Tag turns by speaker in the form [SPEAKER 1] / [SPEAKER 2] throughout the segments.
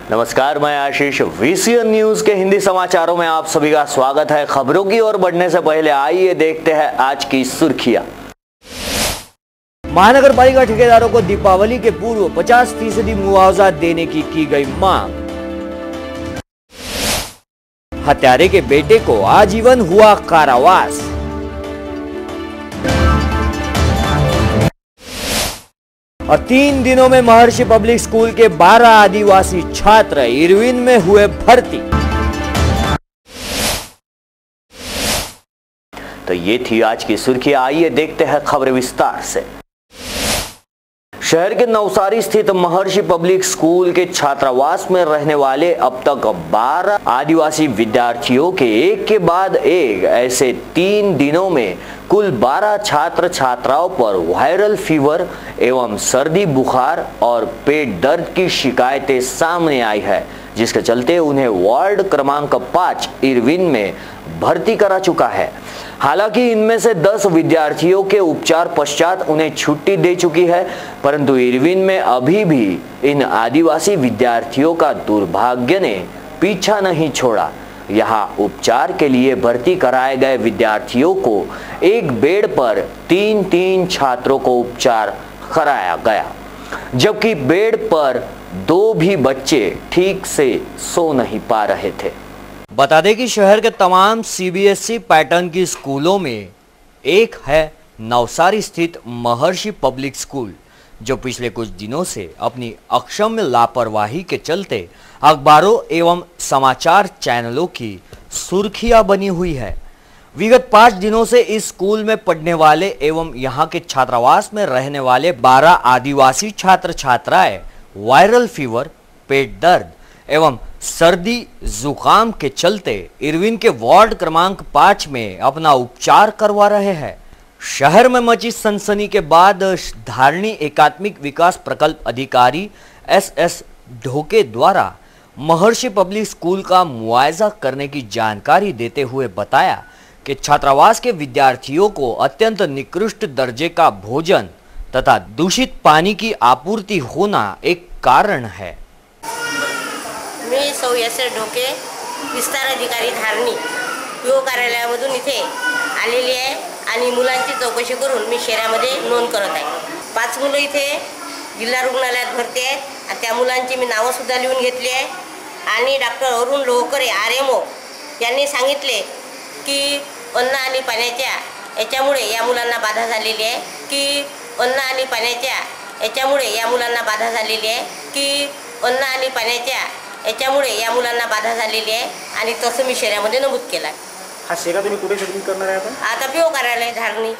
[SPEAKER 1] नमस्कार, मैं आशीष। VCN news के हिंदी समाचारों में आप सभी का स्वागत है। खबरों की ओर बढ़ने से पहले आइए देखते हैं आज की सुर्खियां। महानगर पालिका ठेकेदारों को दीपावली के पूर्व 50% मुआवजा देने की गई मांग। हत्यारे के बेटे को आजीवन हुआ कारावास। और 3 दिनों में महर्षि पब्लिक स्कूल के 12 आदिवासी छात्र इरविन में हुए भर्ती। तो ये थी आज की सुर्खी। आइए देखते हैं खबरें विस्तार से। शहर के नवसारी स्थित महर्षि पब्लिक स्कूल के छात्रावास में रहने वाले अब तक 12 आदिवासी विद्यार्थियों के एक के बाद एक ऐसे 3 दिनों में कुल 12 छात्र छात्राओं पर वायरल फीवर एवं सर्दी बुखार और पेट दर्द की शिकायतें सामने आई है, जिसके चलते उन्हें वार्ड क्रमांक 5 इरविन में भर्ती करा चुका है। हालांकि इनमें से 10 विद्यार्थियों के उपचार पश्चात उन्हें छुट्टी दे चुकी है, परंतु इरविन में अभी भी इन आदिवासी विद्यार्थियों का दुर्भाग्य ने पीछा नहीं छोड़ा। यहाँ उपचार के लिए भर्ती कराए गए विद्यार्थियों को एक बेड पर 3-3 छात्रों को उपचार कराया गया, जबकि बेड पर 2 भी बच्चे ठीक से सो नहीं पा रहे थे। बता दें कि शहर के तमाम CBSE पैटर्न की स्कूलों में एक है नवसारी स्थित महर्षि पब्लिक स्कूल, जो पिछले कुछ दिनों से अपनी अक्षम्य लापरवाही के चलते अखबारों एवं समाचार चैनलों की सुर्खियां बनी हुई है। विगत 5 दिनों से इस स्कूल में पढ़ने वाले एवं यहाँ के छात्रावास में रहने वाले 12 आदिवासी छात्र छात्राएं वायरल फीवर, पेट दर्द एवं सर्दी जुकाम के चलते इरविन के वार्ड क्रमांक 5 में अपना उपचार करवा रहे हैं। शहर में मची सनसनी के बाद धारणी एकात्मिक विकास प्रकल्प अधिकारी SS ढोके द्वारा महर्षि पब्लिक स्कूल का मुआयजा करने की जानकारी देते हुए बताया कि छात्रावास के विद्यार्थियों को अत्यंत निकृष्ट दर्जे का भोजन तथा दूषित पानी की आपूर्ति होना एक कारण है।
[SPEAKER 2] मी सौ SS ढोके, विस्तार अधिकारी धारणी PO कार्यालयामधून इथे आलेली आहे आणि मुलांची चौकशी करून मी शहरामध्ये नोंद करत आहे। 5 मुलं इथे जिल्हा रुग्णालयात भरती आहेत आणि त्या मुलांची मी नावं सुद्धा लिहून घेतली आहे आणि डॉक्टर अरुण लोहकरे RMO यांनी सांगितले की अन्न आणि पाण्याच्या याच्यामुळे या मुलांना बाधा झालेली आहे, की अन्न आणि पाण्याच्या याच्यामुळे या मुलांना बाधा झालेली आहे, की अन्न आणि पाण्याच्या याच्यामुळे या मुलांना बाधा झालेली आहे आणि तसं मी शहरामध्ये नमूद केला आहे।
[SPEAKER 3] हा शेरा तुम्ही कुठे सबमिट करणार आहे
[SPEAKER 2] आता PO कार्यालय धारणी।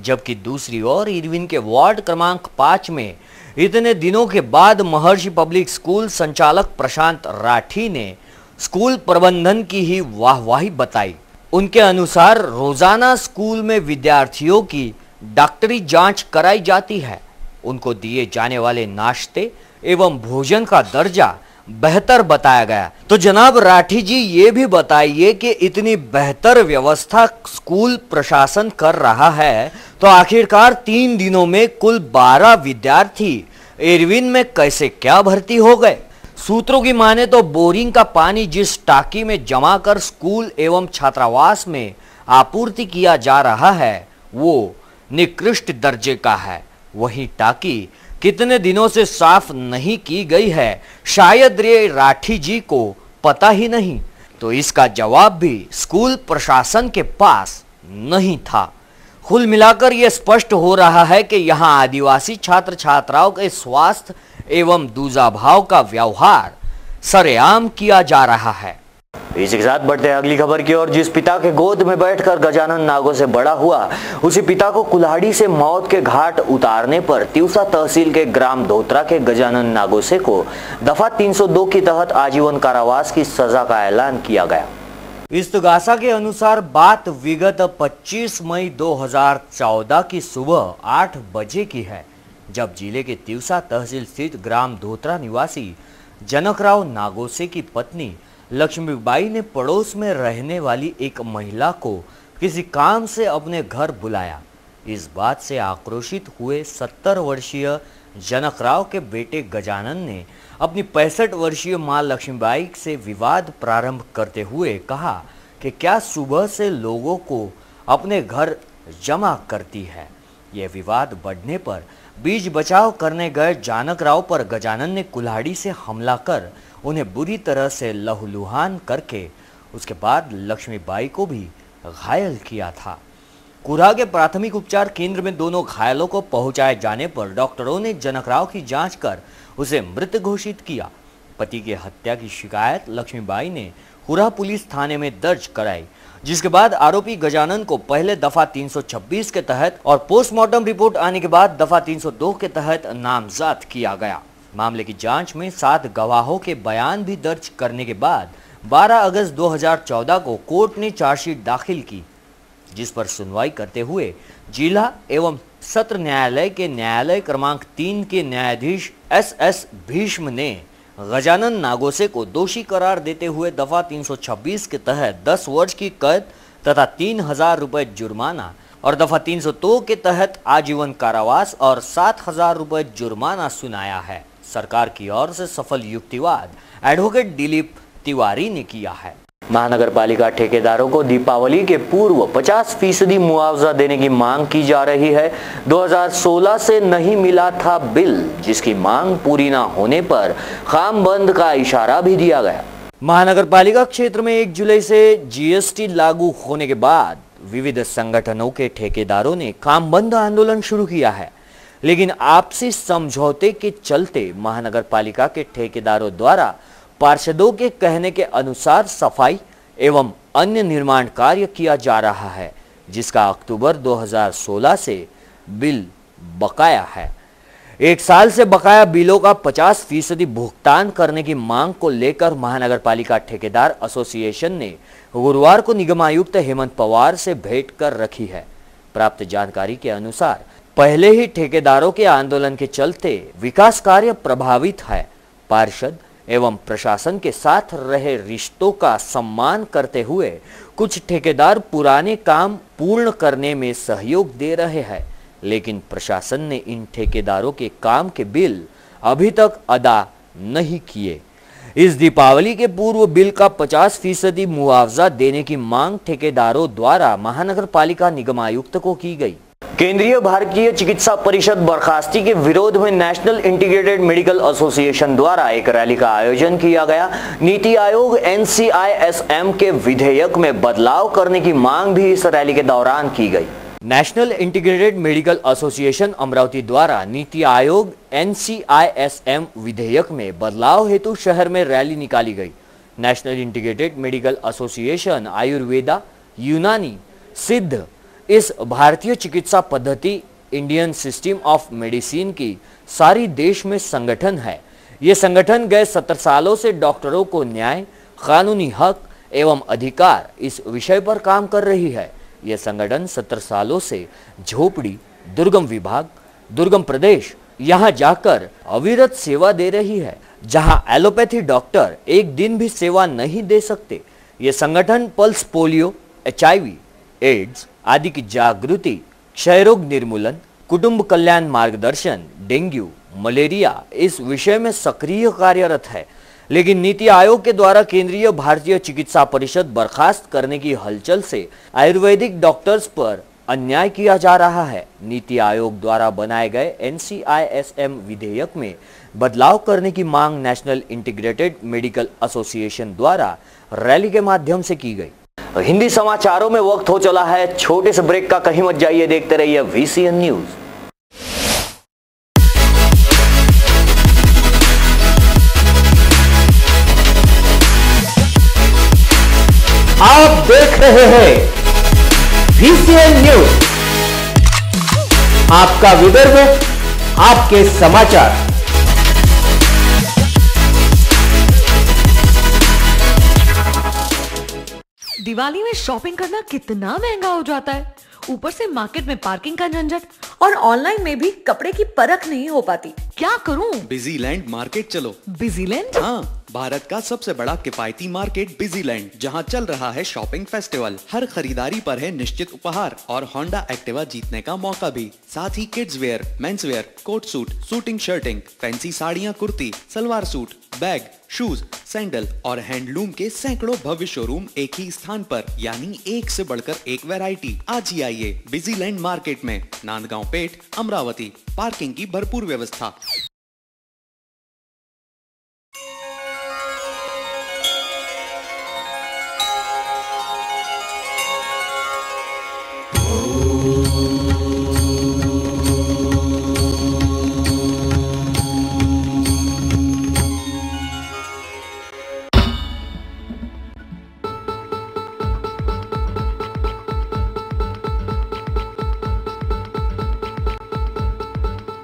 [SPEAKER 1] जबकि दूसरी ओर इरविन के वार्ड क्रमांक 5 में इतने दिनों के बाद महर्षि पब्लिक स्कूल संचालक प्रशांत राठी ने स्कूल प्रबंधन की ही वाहवाही बताई। उनके अनुसार रोजाना स्कूल में विद्यार्थियों की डॉक्टरी जांच कराई जाती है। उनको दिए जाने वाले नाश्ते एवं भोजन का दर्जा बेहतर बताया गया। तो जनाब राठी जी, ये भी बताइए कि इतनी बेहतर व्यवस्था स्कूल प्रशासन कर रहा है, तो आखिरकार 3 दिनों में कुल 12 विद्यार्थी इरविन में कैसे क्या भर्ती हो गए? सूत्रों की माने तो बोरिंग का पानी जिस टाकी में जमा कर स्कूल एवं छात्रावास में आपूर्ति किया जा रहा है वो निकृष्ट दर्जे का है। वही टाकी कितने दिनों से साफ नहीं की गई है, शायद ये राठी जी को पता ही नहीं। तो इसका जवाब भी स्कूल प्रशासन के पास नहीं था। कुल मिलाकर यह स्पष्ट हो रहा है कि यहाँ आदिवासी छात्र छात्राओं के स्वास्थ्य एवं दूजाभाव का व्यवहार सरेआम किया जा रहा है। इसी के साथ बढ़ते हैं अगली खबर की ओर। जिस पिता के गोद में बैठकर गजानन नागो से बड़ा हुआ, उसी पिता को कुल्हाड़ी से मौत के घाट उतारने पर तिवसा तहसील के ग्राम धोत्रा के गजानन नागोसे को दफा 302 के तहत आजीवन कारावास की सजा का ऐलान किया गया। इस्तगासा के अनुसार बात विगत 25 मई 2014 की सुबह 8 बजे की है, जब जिले के तिवसा तहसील स्थित ग्राम धोत्रा निवासी जनकराव नागोसे की पत्नी लक्ष्मीबाई ने पड़ोस में रहने वाली एक महिला को किसी काम से अपने घर बुलाया। इस बात से आक्रोशित हुए 70 वर्षीय जनक राव के बेटे गजानन ने अपनी 65 वर्षीय मां लक्ष्मीबाई से विवाद प्रारंभ करते हुए कहा कि क्या सुबह से लोगों को अपने घर जमा करती है। यह विवाद बढ़ने पर बीच बचाव करने गए जानक राव पर गजानन ने कुल्हाड़ी से हमला कर उन्हें बुरी तरह से लहूलुहान करके उसके बाद लक्ष्मीबाई को भी घायल किया था। कुरा के प्राथमिक उपचार केंद्र में दोनों घायलों को पहुंचाए जाने पर डॉक्टरों ने जनक राव की जांच कर उसे मृत घोषित किया। पति की हत्या की शिकायत लक्ष्मीबाई ने कुरा पुलिस थाने में दर्ज कराई, जिसके बाद आरोपी गजानन को पहले दफा 326 के तहत और पोस्टमार्टम रिपोर्ट आने के बाद दफा 302 के तहत नामजद किया गया। मामले की जांच में 7 गवाहों के बयान भी दर्ज करने के बाद 12 अगस्त 2014 को कोर्ट ने चार्जशीट दाखिल की, जिस पर सुनवाई करते हुए जिला एवं सत्र न्यायालय के न्यायालय क्रमांक 3 के न्यायाधीश SS भीष्म ने गजानन नागोसे को दोषी करार देते हुए दफा 326 के तहत 10 वर्ष की कैद तथा 3000 रुपए जुर्माना और दफा 302 के तहत आजीवन कारावास और 7000 रुपए जुर्माना सुनाया है। सरकार की ओर से सफल युक्तिवाद एडवोकेट दिलीप तिवारी ने किया है।
[SPEAKER 4] महानगर पालिका ठेकेदारों को दीपावली के पूर्व 50% मुआवजा देने की मांग की जा रही है। 2016 से नहीं मिला था बिल, जिसकी मांग पूरी न होने पर काम बंद का इशारा भी दिया गया।
[SPEAKER 1] महानगर पालिका क्षेत्र में 1 जुलाई से GST लागू होने के बाद विविध संगठनों के ठेकेदारों ने काम बंद आंदोलन शुरू किया है, लेकिन आपसी समझौते के चलते महानगर पालिका के ठेकेदारों द्वारा पार्षदों के कहने के अनुसार सफाई एवं अन्य निर्माण कार्य किया जा रहा है, जिसका अक्टूबर 2016 से बिल बकाया है। 1 साल से बकाया बिलों का 50% भुगतान करने की मांग को लेकर महानगर पालिका ठेकेदार एसोसिएशन ने गुरुवार को निगम आयुक्त हेमंत पवार से भेंट कर रखी है। प्राप्त जानकारी के अनुसार पहले ही ठेकेदारों के आंदोलन के चलते विकास कार्य प्रभावित है। पार्षद एवं प्रशासन के साथ रहे रिश्तों का सम्मान करते हुए कुछ ठेकेदार पुराने काम पूर्ण करने में सहयोग दे रहे हैं, लेकिन प्रशासन ने इन ठेकेदारों के काम के बिल अभी तक अदा नहीं किए। इस दीपावली के पूर्व बिल का 50% मुआवजा देने की मांग ठेकेदारों द्वारा महानगर पालिका निगम आयुक्त को की गई।
[SPEAKER 4] केंद्रीय भारतीय चिकित्सा परिषद बर्खास्ती के विरोध में नेशनल इंटीग्रेटेड मेडिकल एसोसिएशन द्वारा एक रैली का आयोजन किया गया। नीति आयोग NCISM के विधेयक में बदलाव करने की मांग भी इस रैली के दौरान की गई।
[SPEAKER 1] National integrated medical association Amravati द्वारा नीति आयोग NCISM विधेयक में बदलाव हेतु शहर में रैली निकाली गई। National integrated medical association Ayurveda, यूनानी, सिद्ध इस भारतीय चिकित्सा पद्धति इंडियन सिस्टम ऑफ मेडिसिन की सारी देश में संगठन है। ये संगठन गए 70 सालों से डॉक्टरों को न्याय, कानूनी हक एवं अधिकार इस विषय पर काम कर रही है। यह संगठन 70 सालों से झोपड़ी, दुर्गम विभाग, दुर्गम प्रदेश यहाँ जाकर अविरत सेवा दे रही है, जहाँ एलोपैथी डॉक्टर एक दिन भी सेवा नहीं दे सकते। ये संगठन पल्स पोलियो, HIV, एड्स आदि की जागृति, क्षय रोग निर्मूलन, कुटुंब कल्याण मार्गदर्शन, डेंगू, मलेरिया इस विषय में सक्रिय कार्यरत है। लेकिन नीति आयोग के द्वारा केंद्रीय भारतीय चिकित्सा परिषद बर्खास्त करने की हलचल से आयुर्वेदिक डॉक्टर्स पर अन्याय किया जा रहा है। नीति आयोग द्वारा बनाए गए NCISM विधेयक में बदलाव करने की मांग नेशनल इंटीग्रेटेड मेडिकल एसोसिएशन द्वारा रैली के माध्यम से की गई।
[SPEAKER 4] हिंदी समाचारों में वक्त हो चला है छोटे से ब्रेक का, कहीं मत जाइए, देखते रहिए VCN न्यूज।
[SPEAKER 1] आप देख रहे हैं VCN न्यूज, आपका विदर्भ, आपके समाचार।
[SPEAKER 5] दिवाली में शॉपिंग करना कितना महंगा हो जाता है, ऊपर से मार्केट में पार्किंग का झंझट और ऑनलाइन में भी कपड़े की परख नहीं हो पाती। क्या करूं?
[SPEAKER 6] बिजीलैंड मार्केट चलो।
[SPEAKER 5] बिजीलैंड?
[SPEAKER 6] हाँ, भारत का सबसे बड़ा किफायती मार्केट बिजीलैंड, जहां चल रहा है शॉपिंग फेस्टिवल। हर खरीदारी पर है निश्चित उपहार और होंडा एक्टिवा जीतने का मौका भी। साथ ही kids wear, men's wear, coat suit, shooting shirting, fancy साड़ियां, kurti, salwar suit, bag, shoes, sandal और हैंडलूम के सैकड़ों भव्य शोरूम एक ही स्थान पर, यानी एक से बढ़कर एक वैरायटी। आज ही आइए बिजीलैंड मार्केट में, नांदगांव पेठ, अमरावती। पार्किंग की भरपूर व्यवस्था।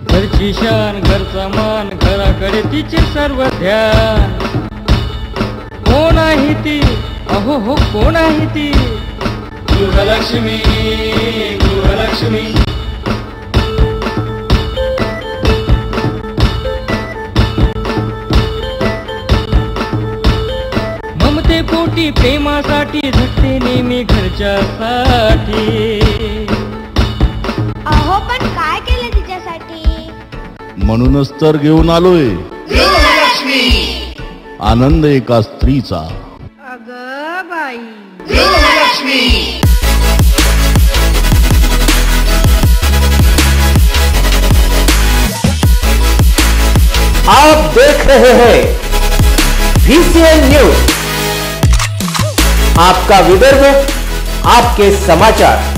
[SPEAKER 7] घरची शान, घरचा मान, घराकडे तिचे सर्व ध्यान। कोण आहे ती, अहो हो कोण आहे ती, गृहलक्ष्मी, गृहलक्ष्मी। ममते पोटी प्रेमासाठी झटते नेहमी घरच्यासाठी।
[SPEAKER 8] अहो पण काय केलं तिच्यासाठी?
[SPEAKER 9] म्हणूनच तर घेऊन आलोय गृहलक्ष्मी, आनंद एका स्त्रीचा।
[SPEAKER 8] अगं बाई,
[SPEAKER 9] गृहलक्ष्मी।
[SPEAKER 1] आप देख रहे हैं VCN न्यूज, आपका विदर्भ, आपके समाचार।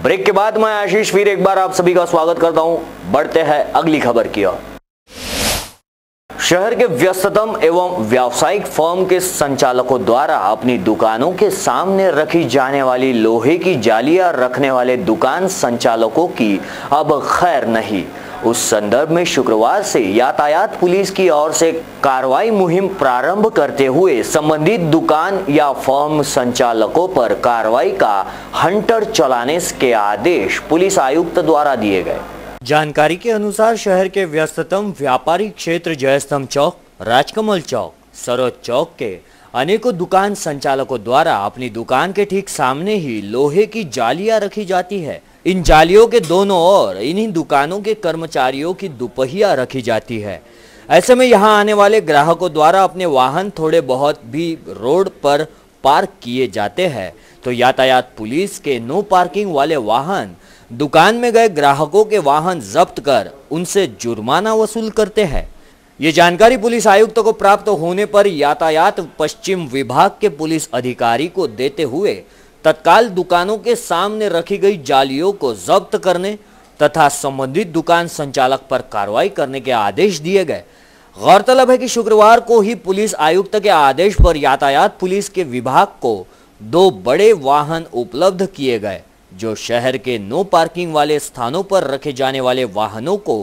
[SPEAKER 1] ब्रेक के बाद मैं आशीष फिर एक बार आप सभी का स्वागत करता हूं। बढ़ते हैं अगली खबर की ओर। शहर के व्यस्ततम एवं व्यावसायिक फर्म के संचालकों द्वारा अपनी दुकानों के सामने रखी जाने वाली लोहे की जालियां रखने वाले दुकान संचालकों की अब खैर नहीं। उस संदर्भ में शुक्रवार से यातायात पुलिस की ओर से कार्रवाई मुहिम प्रारंभ करते हुए संबंधित दुकान या फर्म संचालकों पर कार्रवाई का हंटर चलाने के आदेश पुलिस आयुक्त द्वारा दिए गए। जानकारी के अनुसार शहर के व्यस्ततम व्यापारिक क्षेत्र जयस्तंभ चौक, राजकमल चौक, सरोज चौक के अनेकों दुकान संचालकों द्वारा अपनी दुकान के ठीक सामने ही लोहे की जालियां रखी जाती है। इन जालियों के दोनों ओर इन्हीं दुकानों के कर्मचारियों की दुपहिया रखी जाती है। ऐसे में यहां आने वाले ग्राहकों द्वारा अपने वाहन थोड़े बहुत भी रोड पर पार्क किए जाते हैं तो यातायात पुलिस के नो पार्किंग वाले वाहन दुकान में गए ग्राहकों के वाहन जब्त कर उनसे जुर्माना वसूल करते हैं। ये जानकारी पुलिस आयुक्त को प्राप्त होने पर यातायात पश्चिम विभाग के पुलिस अधिकारी को देते हुए तत्काल दुकानों के सामने रखी गई जालियों को जब्त करने तथा संबंधित दुकान संचालक पर कार्रवाई करने के आदेश दिए गए। गौरतलब है कि शुक्रवार को ही पुलिस आयुक्त के आदेश पर यातायात पुलिस के विभाग को 2 बड़े वाहन उपलब्ध किए गए जो शहर के नो पार्किंग वाले स्थानों पर रखे जाने वाले वाहनों को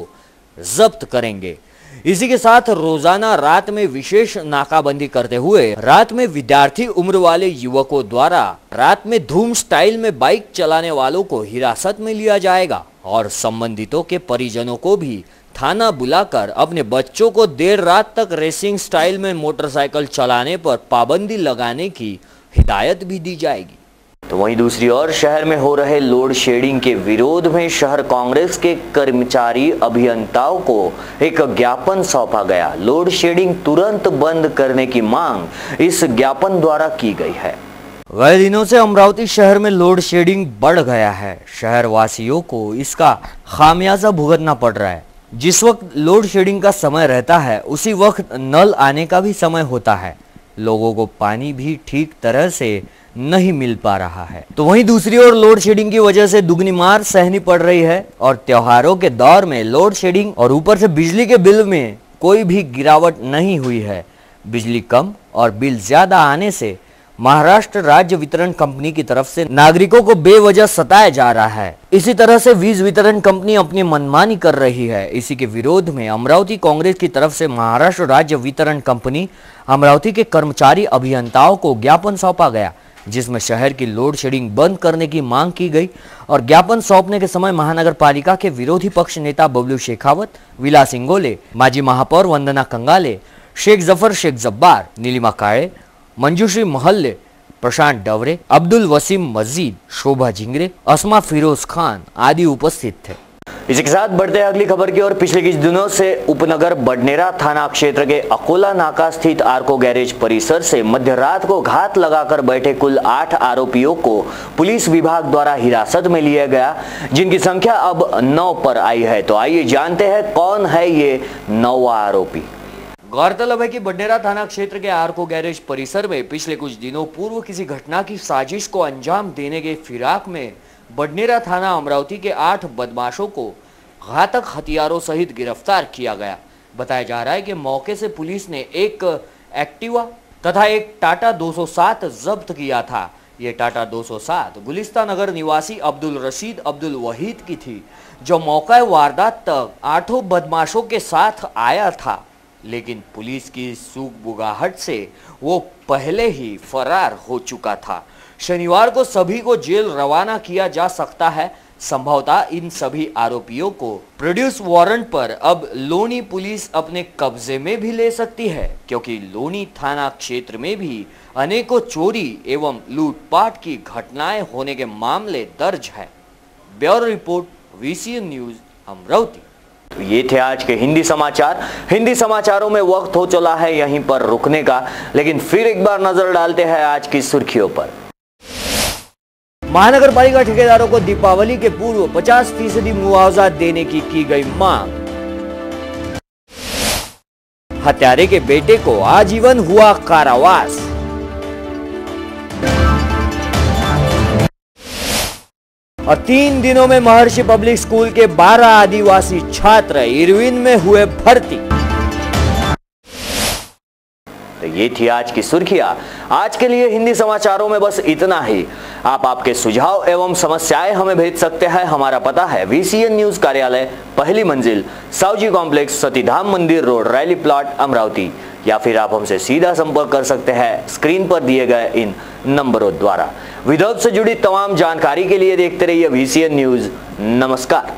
[SPEAKER 1] जब्त करेंगे। इसी के साथ रोजाना रात में विशेष नाकाबंदी करते हुए रात में विद्यार्थी उम्र वाले युवकों द्वारा रात में धूम स्टाइल में बाइक चलाने वालों को हिरासत में लिया जाएगा और संबंधितों के परिजनों को भी थाना बुलाकर अपने बच्चों को देर रात तक रेसिंग स्टाइल में मोटरसाइकिल चलाने पर पाबंदी लगाने की हिदायत भी दी जाएगी। तो वहीं दूसरी ओर शहर में हो रहे लोड शेडिंग के विरोध में शहर कांग्रेस के कर्मचारी अभियंताओं को एक ज्ञापन सौंपा गया। लोड शेडिंग तुरंत बंद करने की मांग इस ज्ञापन द्वारा की गई है। गए दिनों से अमरावती शहर में लोड शेडिंग बढ़ गया है। शहर वासियों को इसका खामियाजा भुगतना पड़ रहा है। जिस वक्त लोड शेडिंग का समय रहता है उसी वक्त नल आने का भी समय होता है। लोगों को पानी भी ठीक तरह से नहीं मिल पा रहा है। तो वहीं दूसरी ओर लोड शेडिंग की वजह से दुगनी मार सहनी पड़ रही है और त्योहारों के दौर में लोड शेडिंग और ऊपर से बिजली के बिल में कोई भी गिरावट नहीं हुई है। बिजली कम और बिल ज्यादा आने से महाराष्ट्र राज्य वितरण कंपनी की तरफ से नागरिकों को बेवजह सताया जा रहा है। इसी तरह से वीज वितरण कंपनी अपनी मनमानी कर रही है। इसी के विरोध में अमरावती कांग्रेस की तरफ से महाराष्ट्र राज्य वितरण कंपनी अमरावती के कर्मचारी अभियंताओं को ज्ञापन सौंपा गया। जिसमें शहर की लोड शेडिंग बंद करने की मांग की गई और ज्ञापन सौंपने के समय महानगर पालिका के विरोधी पक्ष नेता बबलू शेखावत, विलास इंगोले, माजी महापौर वंदना कंगाले, शेख जफर शेख जब्बार, नीलिमा काळे, मंजूश्री महल्ले, प्रशांत डवरे, अब्दुल वसीम मजीद, शोभा जिंगरे, अस्मा फिरोज खान आदि उपस्थित थे। इसी के साथ बढ़ते हैं अगली खबर की ओर। पिछले कुछ दिनों से उपनगर बडनेरा थाना क्षेत्र के अकोला नाका स्थित आर्को गैरेज परिसर से मध्य रात को घात लगाकर बैठे कुल 8 आरोपियों को पुलिस विभाग द्वारा हिरासत में लिया गया, जिनकी संख्या अब 9 पर आई है। तो आइए जानते हैं कौन है ये 9वां आरोपी। गौरतलब है कि बडनेरा थाना क्षेत्र के आर्को गैरेज परिसर में पिछले कुछ दिनों पूर्व किसी घटना की साजिश को अंजाम देने के फिराक में बडनेरा थाना अमरावती के 8 बदमाशों को घातक हथियारों सहित गिरफ्तार किया गया। बताया जा रहा है कि मौके से पुलिस ने एक एक्टिवा तथा एक टाटा 207 जब्त किया था। ये टाटा 207 गुलिस्तान नगर निवासी अब्दुल रशीद अब्दुल वहीद की थी, जो मौका वारदात तक 8 बदमाशों के साथ आया था, लेकिन पुलिस की सूगबुगाहट से वो पहले ही फरार हो चुका था। शनिवार को सभी को जेल रवाना किया जा सकता है। संभवतः इन सभी आरोपियों को प्रोड्यूस वारंट पर अब लोनी पुलिस अपने कब्जे में भी ले सकती है, क्योंकि लोनी थाना क्षेत्र में भी अनेकों चोरी एवं लूटपाट की घटनाएं होने के मामले दर्ज है। Bureau report, VCN news, Amravati. तो ये थे आज के हिंदी समाचार। हिंदी समाचारों में वक्त हो चला है यहीं पर रुकने का, लेकिन फिर एक बार नजर डालते हैं आज की सुर्खियों पर। महानगर पालिका ठेकेदारों को दीपावली के पूर्व 50% मुआवजा देने की गई मांग। हत्यारे के बेटे को आजीवन हुआ कारावास। और 3 दिनों में महर्षि पब्लिक स्कूल के 12 आदिवासी छात्र इरविन में हुए भर्ती। तो ये थी आज की सुर्खियां। आज के लिए हिंदी समाचारों में बस इतना ही। आप आपके सुझाव एवं समस्याएं हमें भेज सकते हैं। हमारा पता है VCN न्यूज कार्यालय, पहली मंजिल, सावजी कॉम्प्लेक्स, सतीधाम मंदिर रोड, रैली प्लॉट, अमरावती। या फिर आप हमसे सीधा संपर्क कर सकते हैं स्क्रीन पर दिए गए इन नंबरों द्वारा। विदर्भ से जुड़ी तमाम जानकारी के लिए देखते रहिए VCN न्यूज। नमस्कार।